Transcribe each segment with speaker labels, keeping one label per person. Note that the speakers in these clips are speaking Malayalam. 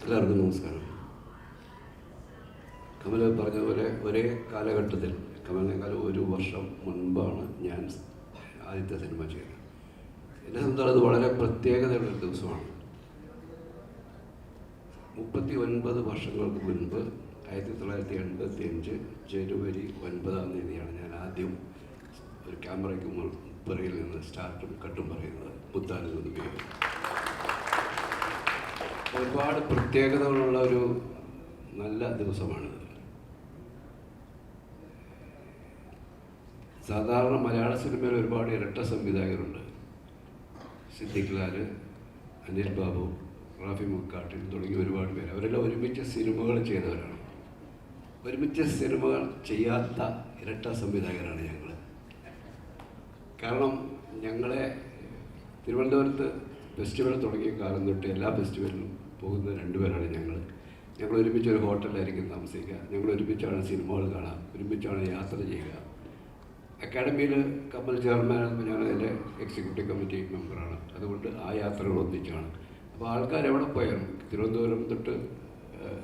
Speaker 1: എല്ലാവർക്കും നമസ്കാരം. കമൽ പറഞ്ഞതുപോലെ ഒരേ കാലഘട്ടത്തിൽ കമലിനേക്കാൾ ഒരു വർഷം മുൻപാണ് ഞാൻ ആദ്യത്തെ സിനിമ ചെയ്തത്. എന്നെ സംബന്ധിച്ചിടത്തോളം അത് വളരെ പ്രത്യേകതയുള്ള ഒരു ദിവസമാണ്. 39 വർഷങ്ങൾക്ക് മുൻപ് 1985 ജനുവരി 9 ഞാൻ ആദ്യം ഒരു ക്യാമറയ്ക്ക് പുറകിൽ നിന്ന് സ്റ്റാർട്ടും കട്ടും പറയുന്നത് പുത്താനിൽ നിന്ന് ഉപയോഗിക്കും. ഒരുപാട് പ്രത്യേകതകളുള്ള ഒരു നല്ല ദിവസമാണിത്. സാധാരണ മലയാള സിനിമയിൽ ഒരുപാട് ഇരട്ട സംവിധായകരുണ്ട്. സിദ്ദിഖ് ലാൽ, അനിൽ ബാബു, റാഫി മുക്കാട്ടിൽ തുടങ്ങി ഒരുപാട് പേര്. അവരെല്ലാം ഒരുമിച്ച് സിനിമകൾ ചെയ്തവരാണ്. ഒരുമിച്ച് സിനിമകൾ ചെയ്യാത്ത ഇരട്ട സംവിധായകരാണ് ഞങ്ങൾ. കാരണം ഞങ്ങളെ തിരുവനന്തപുരത്ത് ഫെസ്റ്റിവൽ തുടങ്ങിയ കാലം തൊട്ട് എല്ലാ ഫെസ്റ്റിവലിലും പോകുന്ന രണ്ടുപേരാണ് ഞങ്ങൾ. ഞങ്ങൾ ഒരുമിച്ച് ഒരു ഹോട്ടലിലായിരിക്കും താമസിക്കുക. ഞങ്ങൾ ഒരുമിച്ചാണ് സിനിമകൾ കാണുക, ഒരുമിച്ചാണ് യാത്ര ചെയ്യുക. അക്കാഡമിയിൽ കമൽ ചെയർമാനാകുമ്പോൾ ഞാൻ അതിൻ്റെ എക്സിക്യൂട്ടീവ് കമ്മിറ്റി മെമ്പറാണ്. അതുകൊണ്ട് ആ യാത്രകൾ ഒന്നിച്ചാണ്. അപ്പോൾ ആൾക്കാർ എവിടെ പോയാലും തിരുവനന്തപുരം തൊട്ട്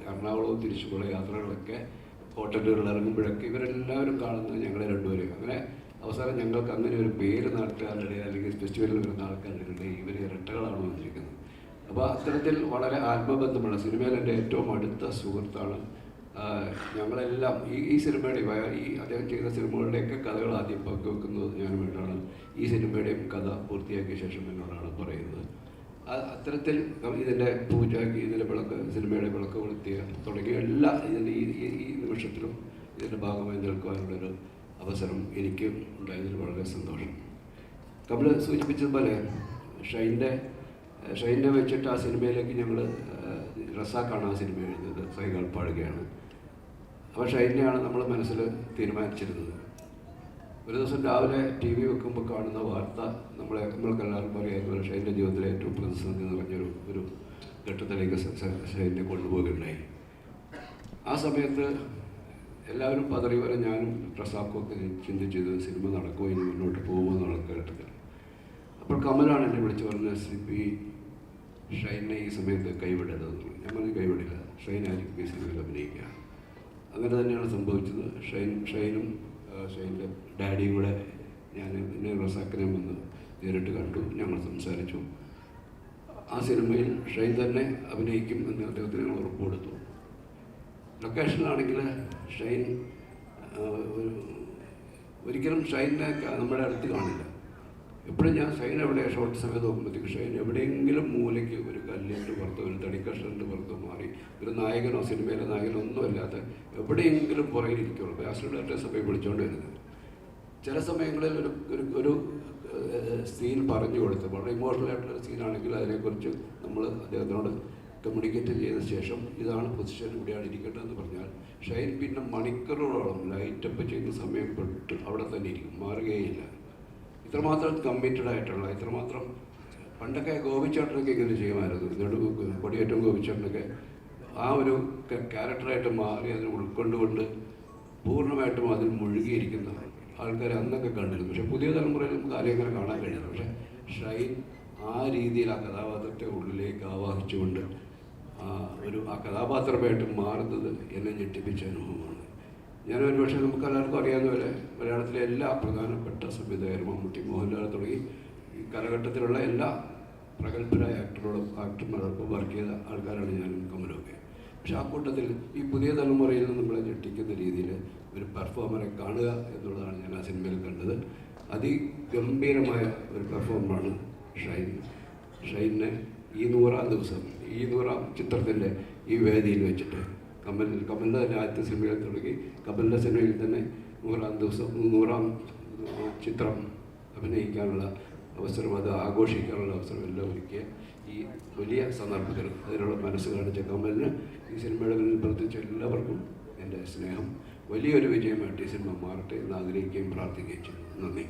Speaker 1: എറണാകുളവും തിരിച്ചുള്ള യാത്രകളൊക്കെ ഹോട്ടലുകളിൽ ഇറങ്ങുമ്പോഴൊക്കെ ഇവരെല്ലാവരും കാണുന്നത് ഞങ്ങളെ രണ്ടുപേരും. അങ്ങനെ അവസാനം ഞങ്ങൾക്ക് അങ്ങനെ ഒരു പേര് നാട്ടുകാരുടെ ഇടയിൽ അല്ലെങ്കിൽ ഫെസ്റ്റിവലിൽ വരുന്ന ആൾക്കാരുടെ ഇടയിൽ ഇവർ ഇരട്ടകളാണ് വന്നിരിക്കുന്നത്. അപ്പോൾ അത്തരത്തിൽ വളരെ ആത്മബന്ധമുള്ള സിനിമയിൽ എൻ്റെ ഏറ്റവും അടുത്ത സുഹൃത്താണ്. ഞങ്ങളെല്ലാം ഈ സിനിമയുടെ അദ്ദേഹം ചെയ്ത സിനിമകളുടെയൊക്കെ കഥകൾ ആദ്യം പങ്കുവെക്കുന്നത് ഞാനുമായിട്ടാണ്. ഈ സിനിമയുടെയും കഥ പൂർത്തിയാക്കിയ ശേഷം എന്നോടാണ് പറയുന്നത്. അത്തരത്തിൽ ഇതിൻ്റെ പൂജാക്കി, ഇതിൻ്റെ വിളക്ക്, സിനിമയുടെ വിളക്ക് കൊളുത്തിയ തുടങ്ങിയ എല്ലാ ഇതിൻ്റെ ഈ നിമിഷത്തിലും ഇതിൻ്റെ ഭാഗമായി നിൽക്കുവാനുള്ളൊരു അവസരം എനിക്ക് ഉണ്ടായതിൽ വളരെ സന്തോഷം. കമൽ സൂചിപ്പിച്ചതുപോലെ ഷൈനെ വെച്ചിട്ട് ആ സിനിമയിലേക്ക് ഞങ്ങൾ റസാഖാണ് ആ സിനിമ എഴുതുന്നത്, സൈകൾ പാടുകയാണ്. അപ്പോൾ ഷൈനെയാണ് നമ്മൾ മനസ്സിൽ തീരുമാനിച്ചിരുന്നത്. ഒരു ദിവസം രാവിലെ TV വെക്കുമ്പോൾ കാണുന്ന വാർത്ത നമ്മൾക്കെല്ലാവർക്കും അറിയാവുന്ന ഷൈൻ്റെ ജീവിതത്തിലെ ഏറ്റവും പ്രതിസന്ധി നിറഞ്ഞൊരു ഘട്ടത്തിലേക്ക് ഷൈനെ കൊണ്ടുപോകുകയുണ്ടായി. ആ സമയത്ത് എല്ലാവരും പതറി വരെ ഞാനും റസാഖുമൊക്കെ ചിന്തിച്ചത് സിനിമ നടക്കുമോ, ഇനി മുന്നോട്ട് പോകുമോ എന്നുള്ള ഘട്ടത്തിൽ. അപ്പോൾ കമലാണ് എന്നെ വിളിച്ച് പറഞ്ഞത്, CP ഷൈനെ ഈ സമയത്ത് കൈവിടരുതെന്ന്. ഞാൻ പറഞ്ഞു കൈവിടില്ല, ഷൈനായിരിക്കും ഈ സിനിമയിൽ അഭിനയിക്കുക. അങ്ങനെ തന്നെയാണ് സംഭവിച്ചത്. ഷൈനും ഷൈൻ്റെ ഡാഡിയും കൂടെ എന്നെ റസാഖിനെ വന്ന് നേരിട്ട് കണ്ടു. ഞങ്ങൾ സംസാരിച്ചു. ആ സിനിമയിൽ ഷൈൻ തന്നെ അഭിനയിക്കും എന്ന് അദ്ദേഹത്തിന് ഉറപ്പ് കൊടുത്തു. ലൊക്കേഷനിലാണെങ്കിൽ ഷൈൻ ഒരിക്കലും ഷൈനെ നമ്മുടെ അടുത്ത് കാണില്ല. എപ്പോഴും ഞാൻ ഷൈൻ എവിടെ ഷോർട്ട് സമയത്ത് നോക്കുമ്പോഴത്തേക്ക് ഷൈൻ എവിടെയെങ്കിലും മൂലയ്ക്ക് ഒരു കല്ലിൻ്റെ പുറത്തോ ഒരു തടിക്കഷ്ണൻ്റെ പുറത്തോ മാറി ഒരു നായകനോ സിനിമയിലെ നായകനോ ഒന്നും അല്ലാതെ എവിടെയെങ്കിലും പുറകിലിരിക്കുള്ളൂ. ബാസിലോട്ട് സമയം വിളിച്ചുകൊണ്ട് വരുന്നത്. ചില സമയങ്ങളിൽ ഒരു സീൻ പറഞ്ഞു കൊടുത്ത് വളരെ ഇമോഷണൽ ആയിട്ടുള്ള സീനാണെങ്കിൽ അതിനെക്കുറിച്ച് നമ്മൾ അദ്ദേഹത്തിനോട് കമ്മ്യൂണിക്കേറ്റ് ചെയ്ത ശേഷം ഇതാണ് പൊസിഷൻ, ഇവിടെയാണ് ഇരിക്കേണ്ടതെന്ന് പറഞ്ഞാൽ ഷൈൻ പിന്നെ മണിക്കൂറുകളോളം ലൈറ്റപ്പ് ചെയ്യുന്ന സമയം പെട്ട് അവിടെ തന്നെ ഇരിക്കും, മാറുകയില്ല. ഇത്രമാത്രം കമ്മിറ്റഡ് ആയിട്ടുള്ള, ഇത്രമാത്രം പണ്ടൊക്കെ ഗോപിച്ചേട്ടനൊക്കെ ഇങ്ങനെ ചെയ്യുമായിരുന്നു. കൊടിയേറ്റം ഗോപിച്ചേട്ടനൊക്കെ ആ ഒരു ക്യാരക്ടറായിട്ട് മാറി അതിനെ ഉൾക്കൊണ്ടുകൊണ്ട് പൂർണ്ണമായിട്ടും അതിൽ മുഴുകിയിരിക്കുന്ന ആൾക്കാരെ അന്നൊക്കെ കണ്ടിരുന്നു. പക്ഷേ പുതിയ തലമുറയിൽ നമുക്ക് ആരെയും അങ്ങനെ കാണാൻ കഴിയുന്നു. പക്ഷേ ഷൈൻ ആ രീതിയിൽ ആ കഥാപാത്രത്തെ ഉള്ളിലേക്ക് ആവാഹിച്ചുകൊണ്ട് ആ കഥാപാത്രമായിട്ട് മാറുന്നത് എന്നെ ഞെട്ടിപ്പിച്ച അനുഭവമാണ്. ഞാനൊരു പക്ഷേ നമുക്ക് എല്ലാവർക്കും അറിയാവുന്ന പോലെ മലയാളത്തിലെ എല്ലാ പ്രധാനപ്പെട്ട സംവിധായകരും മമ്മൂട്ടി, മോഹൻലാൽ തുടങ്ങി ഈ കാലഘട്ടത്തിലുള്ള എല്ലാ പ്രഗത്ഭരായ ആക്ടർമാരോടൊപ്പം വർക്ക് ചെയ്ത ആൾക്കാരാണ് ഞാനും കമലൊക്കെ. പക്ഷെ ആ കൂട്ടത്തിൽ ഈ പുതിയ തലമുറയിൽ നമ്മളെ ഞെട്ടിക്കുന്ന രീതിയിൽ ഒരു പെർഫോമറെ കാണുക എന്നുള്ളതാണ് ഞാൻ ആ സിനിമയിൽ കണ്ടത്. അതിഗംഭീരമായ ഒരു പെർഫോമറാണ് ഷൈനെ ഈ 100-ാം ദിവസം, ഈ 100-ാം ചിത്രത്തിൻ്റെ ഈ വേദിയിൽ വെച്ചിട്ട് കമലിൻ്റെ തന്നെ ആദ്യത്തെ സിനിമയിൽ തുടങ്ങി കമലിൻ്റെ സിനിമയിൽ തന്നെ 100-ാം ദിവസം 100-ാം ചിത്രം അഭിനയിക്കാനുള്ള അവസരം, അത് ആഘോഷിക്കാനുള്ള അവസരം എല്ലാം ഒരുക്കിയ ഈ വലിയ സന്ദർഭത്തിൽ അതിനുള്ള മനസ്സ് കാണിച്ച കമലിന്, ഈ സിനിമയുടെ മുന്നിൽ പ്രവർത്തിച്ച എല്ലാവർക്കും എൻ്റെ സ്നേഹം. വലിയൊരു വിജയമായിട്ട് ഈ സിനിമ മാറട്ടെ എന്ന് ആഗ്രഹിക്കുകയും പ്രാർത്ഥിക്കുകയും ചെയ്യുന്നു. നന്ദി.